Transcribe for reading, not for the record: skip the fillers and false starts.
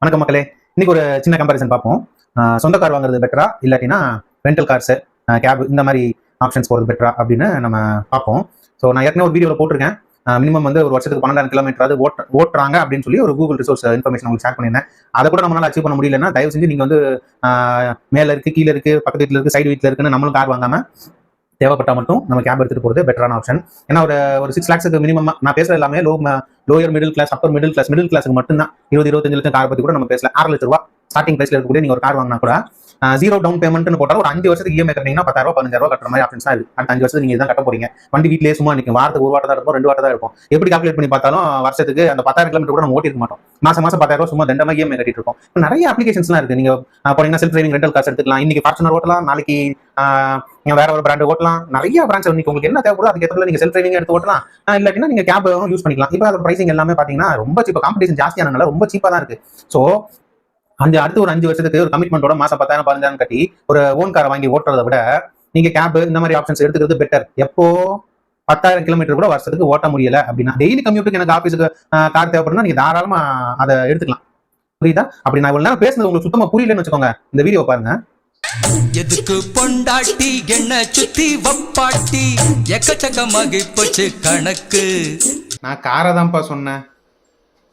வணக்கம் மக்களே. இன்னைக்கு ஒரு சின்ன கம்பேரிசன் பார்ப்போம். சொந்த கார் வாங்குறது பெட்டரா இல்லாட்டினா ரெண்டல் கார்ஸ், கேப் இந்த மாதிரி ஆப்ஷன்ஸ் போகிறது பெட்டரா அப்படின்னு நம்ம பார்ப்போம். ஸோ நான் ஏற்கனவே ஒரு வீடியோவில் போட்டிருக்கேன். மினிமம் வந்து ஒரு வருஷத்துக்கு 12,000 கிலோமீட்டராது ஓட்டுறாங்க அப்படின்னு சொல்லி ஒரு கூகுள் ரிசோர்ஸ் இன்ஃபர்மேஷன் உங்களுக்கு ஷேர் பண்ணியிருந்தேன். அதை கூட நம்மளால அச்சீவ் பண்ண முடியலன்னா தயவு செஞ்சு நீங்கள் வந்து மேலே இருக்குது, கீழே இருக்குது, பக்கத்து வீட்டில் இருக்குது, சைடு வீட்டில் இருக்குன்னு நம்மளும் கார் வாங்காமல் தேவைப்பட்டா மட்டும் நம்ம கேப் எடுத்துட்டு போகிறது பெட்டரான ஆப்ஷன். ஏன்னா ஒரு 6 lakhs மினிமம் நான் பேசுறது எல்லாமே lower middle class, upper middle கிளாஸுக்கு மட்டும் தான். 20-25 லட்சம் கார் பற்றி கூட நம்ம பேசல. 6 லட்ச ரூபா ஸ்டார்டிங் பிரைஸ்ல இருக்கக்கூடிய நீங்க ஒரு கார் வாங்கினா கூட 0 டவுன் பேமெண்ட்னு போட்டால் ஒரு 5 வருஷத்துக்கு இஎம்ஐ கட்டிங்கன்னா 10,000 15,000 கட்டுற மாதிரி ஆப்ஷன்ஸ் தான் இருக்கு. அடுத்த 5 வருஷத்துக்கு நீங்க இதான் கட்ட போறீங்க. வண்டி வீட்டிலேயே சும்மா நிற்கும். வாரத்துக்கு ஒரு வாட்டை தான் இருக்கும், 2 வாட்டை தான் இருக்கும். எப்படி கால்குலேட் பண்ணி பார்த்தாலும் வருஷத்துக்கு அந்த 10,000 கிலோமீட்டர் கூட நம்ம ஓட்டிருக்க மாட்டோம். மாசம் 10,000 சும்மா தண்டமா இஎம்ஐ கட்டிட்டு இருக்கோம். நிறைய அப்ளிகேஷன்ஸ்லாம் இருக்கு. நீங்க போனீங்கன்னா செல்ஃப் டிரைவிங் ரெண்டல் கார்ஸ் எடுத்துக்கலாம். இன்னைக்கு ஃபார்ச்சுனர் ஓட்டலாம், நாளைக்கு வேற ஒரு பிராண்ட் ஓட்டலாம். நிறைய பிரான்ச் உங்களுக்கு என்ன தேவைப்படுதோ அதுக்கு ஏற்ற நீங்க செல்ஃப் டிரைவிங் எடுத்து ஓட்டலாம். இல்லாட்டினா நீங்க கேப் யூஸ் பண்ணிக்கலாம். இப்போ அதோட பிரைசிங் எல்லாமே பாத்தீங்கன்னா ரொம்ப சீப்பா, காம்படிஷன் ஜாஸ்தியானனால ரொம்ப சீப்பா தான் இருக்கு. ஸோ அடுத்த ஒரு 5 வருஷத்துக்கு ஒரு கமிட்மெண்டோட மாசம் 10,000 15,000 கட்டி ஒரு ஓன் காரை வாங்கி ஓட்டுறதை விட நீங்க கேப் இந்த மாதிரி ஆப்ஷன்ஸ் எடுத்துக்கிறது பெட்டர். எப்போ 10,000 கிலோமீட்டர் கூட வருஷத்துக்கு ஓட்ட முடியல அப்படின்னா, டெய்லி கம்யூட்டுக்கு எனக்கு ஆஃபீஸுக்கு கார் தேவைப்படுனா நீங்க தாராளமா அதை எடுத்துக்கலாம். புரியுதா? அப்படி நான் இவ்வளவு நேரம் பேசுனது உங்களுக்கு சுத்தமா புரியலன்னு வச்சுக்கோங்க, இந்த வீடியோ பாருங்க. எதுக்கு பொண்டாட்டி என்ன சுத்தி வப்பாட்டி எக்கச்சக்கமாகி போச்சு கணக்கு. நான் காரை தான்ப்பா சொன்னேன்.